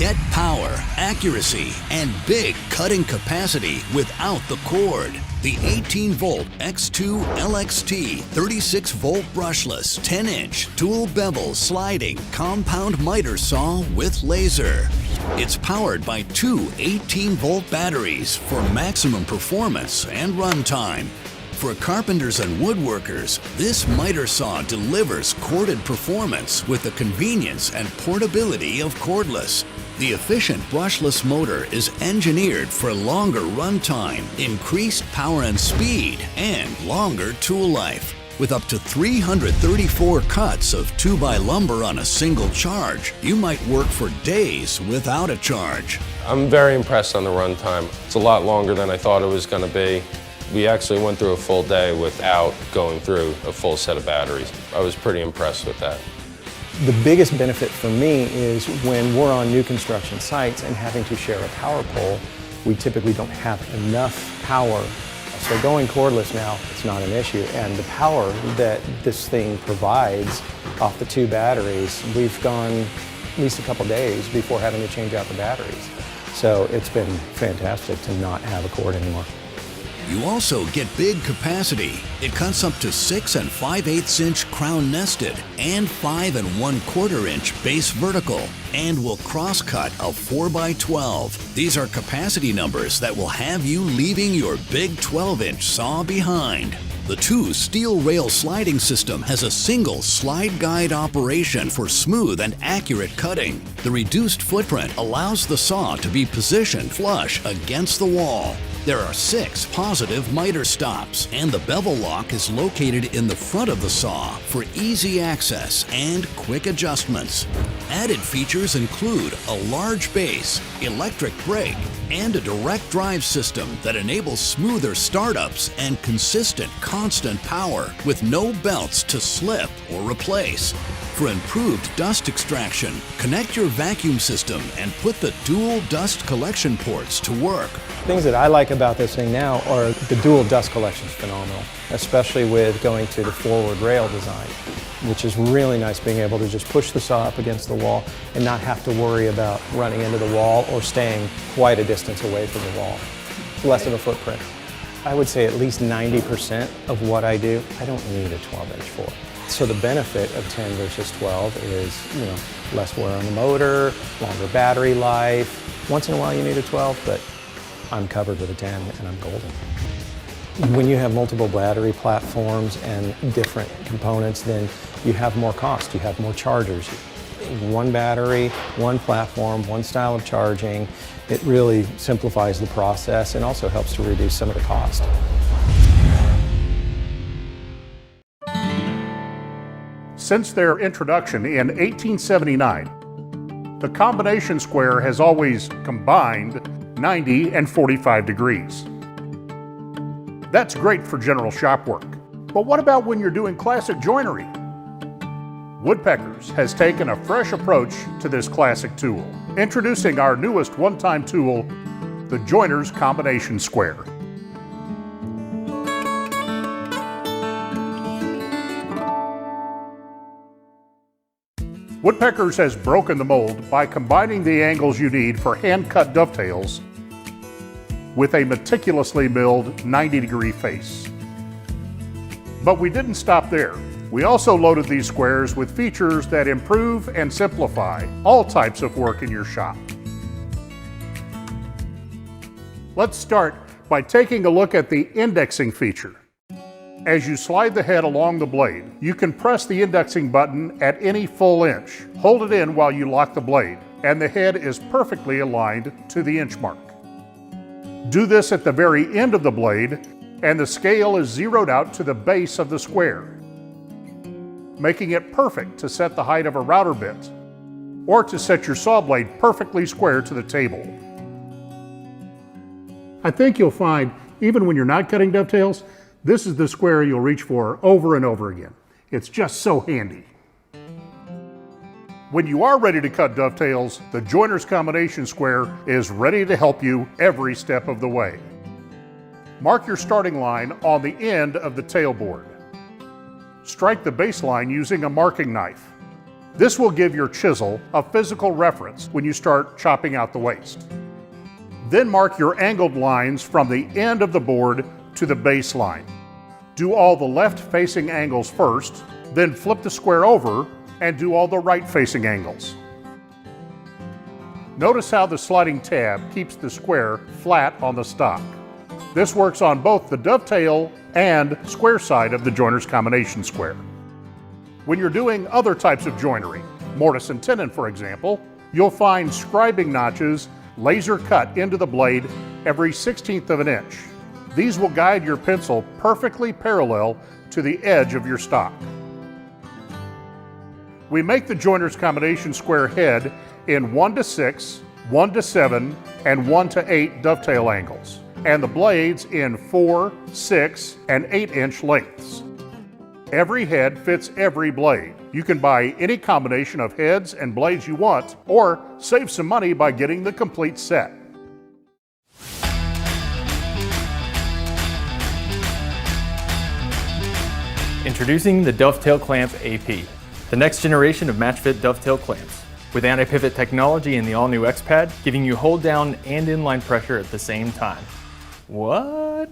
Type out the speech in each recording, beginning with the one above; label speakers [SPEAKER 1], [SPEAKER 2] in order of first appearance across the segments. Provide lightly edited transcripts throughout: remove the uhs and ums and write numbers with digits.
[SPEAKER 1] Get power, accuracy, and big cutting capacity without the cord. The 18-volt X2 LXT 36-volt brushless 10-inch dual bevel sliding compound miter saw with laser. It's powered by two 18-volt batteries for maximum performance and runtime. For carpenters and woodworkers, this miter saw delivers corded performance with the convenience and portability of cordless. The efficient brushless motor is engineered for longer runtime, increased power and speed, and longer tool life. With up to 334 cuts of 2x lumber on a single charge, you might work for days without a charge.
[SPEAKER 2] I'm very impressed on the runtime. It's a lot longer than I thought it was going to be. We actually went through a full day without going through a full set of batteries. I was pretty impressed with that.
[SPEAKER 3] The biggest benefit for me is when we're on new construction sites and having to share a power pole, we typically don't have enough power. So going cordless now, it's not an issue. And the power that this thing provides off the two batteries, we've gone at least a couple days before having to change out the batteries. So it's been fantastic to not have a cord anymore.
[SPEAKER 1] You also get big capacity. It cuts up to 6 5/8 inch crown nested and 5 1/4 inch base vertical and will cross-cut a 4x12. These are capacity numbers that will have you leaving your big 12-inch saw behind. The two steel rail sliding system has a single slide guide operation for smooth and accurate cutting. The reduced footprint allows the saw to be positioned flush against the wall. There are 6 positive miter stops, and the bevel lock is located in the front of the saw for easy access and quick adjustments. Added features include a large base, electric brake, and a direct drive system that enables smoother startups and consistent, constant power with no belts to slip or replace. For improved dust extraction, connect your vacuum system and put the dual dust collection ports to work.
[SPEAKER 3] Things that I like about this thing now are the dual dust collection is phenomenal, especially with going to the forward rail design, which is really nice being able to just push the saw up against the wall and not have to worry about running into the wall or staying quite a distance away from the wall. It's less of a footprint. I would say at least 90% of what I do, I don't need a 12-inch for. So the benefit of 10 versus 12 is, less wear on the motor, longer battery life. Once in a while you need a 12, but I'm covered with a 10 and I'm golden. When you have multiple battery platforms and different components, then you have more cost, you have more chargers. One battery, one platform, one style of charging. It really simplifies the process and also helps to reduce some of the cost.
[SPEAKER 4] Since their introduction in 1879, the combination square has always combined 90 and 45 degrees. That's great for general shop work. But what about when you're doing classic joinery? Woodpeckers has taken a fresh approach to this classic tool, introducing our newest one-time tool, the Joiner's Combination Square. Woodpeckers has broken the mold by combining the angles you need for hand-cut dovetails with a meticulously milled 90-degree face. But we didn't stop there. We also loaded these squares with features that improve and simplify all types of work in your shop. Let's start by taking a look at the indexing feature. As you slide the head along the blade, you can press the indexing button at any full inch. Hold it in while you lock the blade, and the head is perfectly aligned to the inch mark. Do this at the very end of the blade, and the scale is zeroed out to the base of the square, making it perfect to set the height of a router bit, or to set your saw blade perfectly square to the table. I think you'll find, even when you're not cutting dovetails, this is the square you'll reach for over and over again. It's just so handy. When you are ready to cut dovetails, the Joiner's Combination Square is ready to help you every step of the way. Mark your starting line on the end of the tailboard. Strike the baseline using a marking knife. This will give your chisel a physical reference when you start chopping out the waste. Then mark your angled lines from the end of the board to the base line. Do all the left-facing angles first, then flip the square over and do all the right-facing angles. Notice how the sliding tab keeps the square flat on the stock. This works on both the dovetail and square side of the joiner's combination square. When you're doing other types of joinery, mortise and tenon for example, you'll find scribing notches laser cut into the blade every 1/16 of an inch. These will guide your pencil perfectly parallel to the edge of your stock. We make the joiner's combination square head in 1:6, 1:7, and 1:8 dovetail angles, and the blades in 4, 6, and 8-inch lengths. Every head fits every blade. You can buy any combination of heads and blades you want, or save some money by getting the complete set.
[SPEAKER 5] Introducing the Dovetail Clamp AP, the next generation of match-fit dovetail clamps. With anti-pivot technology and the all-new X-Pad, giving you hold down and inline pressure at the same time. What?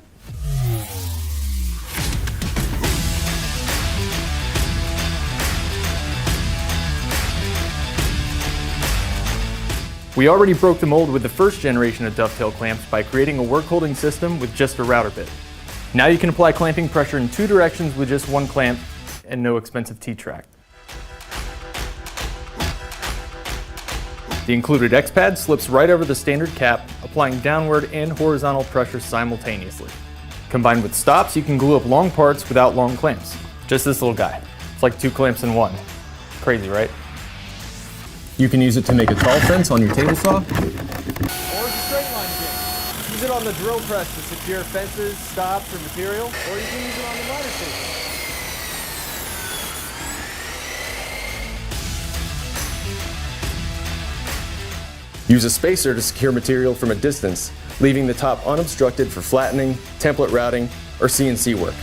[SPEAKER 5] We already broke the mold with the first generation of dovetail clamps by creating a work-holding system with just a router bit. Now you can apply clamping pressure in 2 directions with just 1 clamp and no expensive T-track. The included X-Pad slips right over the standard cap, applying downward and horizontal pressure simultaneously. Combined with stops, you can glue up long parts without long clamps. Just this little guy. It's like 2 clamps in 1. Crazy, right? You can use it to make a tall fence on your table saw.
[SPEAKER 3] Or as a straight line jig. Use it on the drill press to secure fences, stops, or material, or you can use it on the miter saw.
[SPEAKER 6] Use a spacer to secure material from a distance, leaving the top unobstructed for flattening, template routing, or CNC work.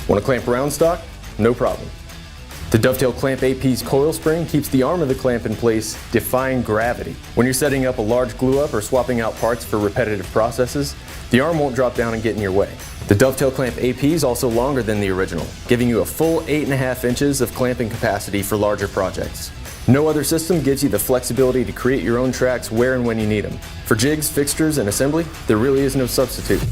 [SPEAKER 6] Want to clamp round stock? No problem. The Dovetail Clamp AP's coil spring keeps the arm of the clamp in place, defying gravity. When you're setting up a large glue up or swapping out parts for repetitive processes, the arm won't drop down and get in your way. The Dovetail Clamp AP is also longer than the original, giving you a full 8.5 inches of clamping capacity for larger projects. No other system gives you the flexibility to create your own tracks where and when you need them. For jigs, fixtures, and assembly, there really is no substitute.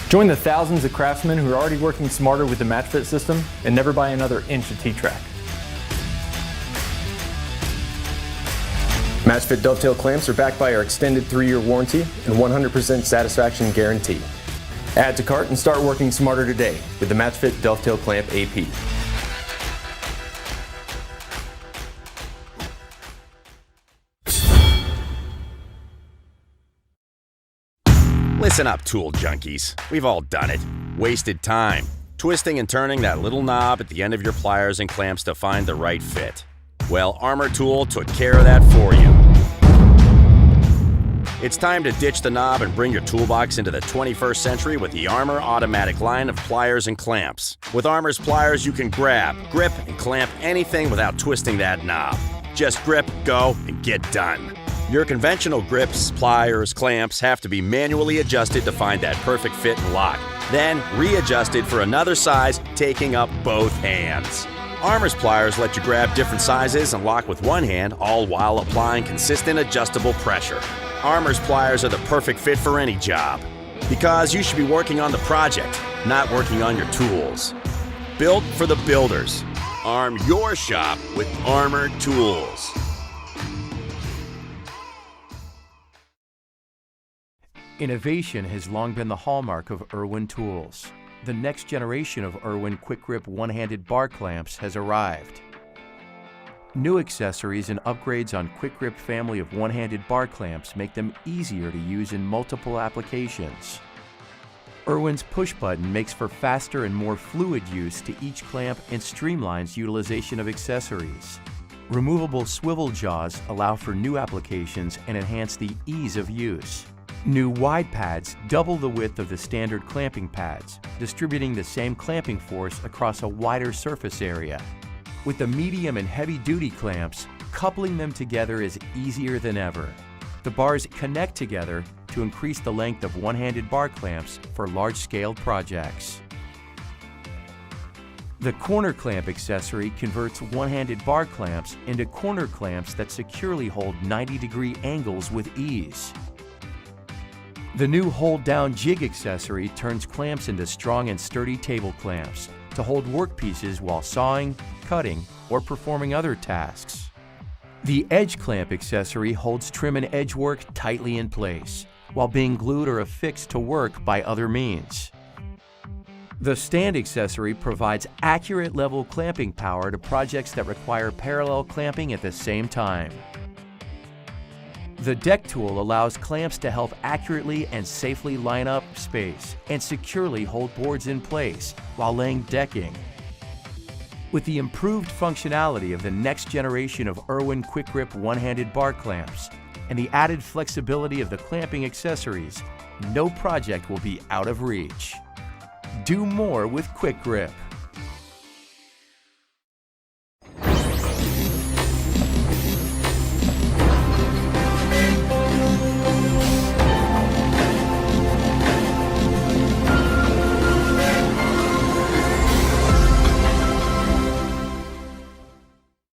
[SPEAKER 5] Join the thousands of craftsmen who are already working smarter with the match fit system and never buy another inch of T-track.
[SPEAKER 6] Match fit dovetail clamps are backed by our extended 3-year warranty and 100% satisfaction guarantee. Add to cart and start working smarter today with the Match Fit Dovetail Clamp AP.
[SPEAKER 7] Listen up, tool junkies. We've all done it. Wasted time. Twisting and turning that little knob at the end of your pliers and clamps to find the right fit. Well, Armor Tool took care of that for you. It's time to ditch the knob and bring your toolbox into the 21st century with the Armor automatic line of pliers and clamps. With Armor's pliers, you can grab, grip, and clamp anything without twisting that knob. Just grip, go, and get done. Your conventional grips, pliers, clamps have to be manually adjusted to find that perfect fit and lock, then readjusted for another size, taking up both hands. Armor's pliers let you grab different sizes and lock with one hand, all while applying consistent adjustable pressure. Armor's pliers are the perfect fit for any job, because you should be working on the project, not working on your tools. Built for the builders. Arm your shop with Armor Tools.
[SPEAKER 8] Innovation has long been the hallmark of Irwin tools. The next generation of Irwin Quick-Grip one-handed bar clamps has arrived. New accessories and upgrades on Quick-Grip family of one-handed bar clamps make them easier to use in multiple applications. Irwin's push button makes for faster and more fluid use to each clamp and streamlines utilization of accessories. Removable swivel jaws allow for new applications and enhance the ease of use. New wide pads double the width of the standard clamping pads, distributing the same clamping force across a wider surface area. With the medium and heavy-duty clamps, coupling them together is easier than ever. The bars connect together to increase the length of one-handed bar clamps for large-scale projects. The corner clamp accessory converts one-handed bar clamps into corner clamps that securely hold 90-degree angles with ease. The new hold-down jig accessory turns clamps into strong and sturdy table clamps to hold workpieces while sawing, cutting, or performing other tasks. The edge clamp accessory holds trim and edge work tightly in place, while being glued or affixed to work by other means. The stand accessory provides accurate level clamping power to projects that require parallel clamping at the same time. The deck tool allows clamps to help accurately and safely line up space and securely hold boards in place while laying decking. With the improved functionality of the next generation of Irwin Quick-Grip one-handed bar clamps and the added flexibility of the clamping accessories, no project will be out of reach. Do more with Quick-Grip.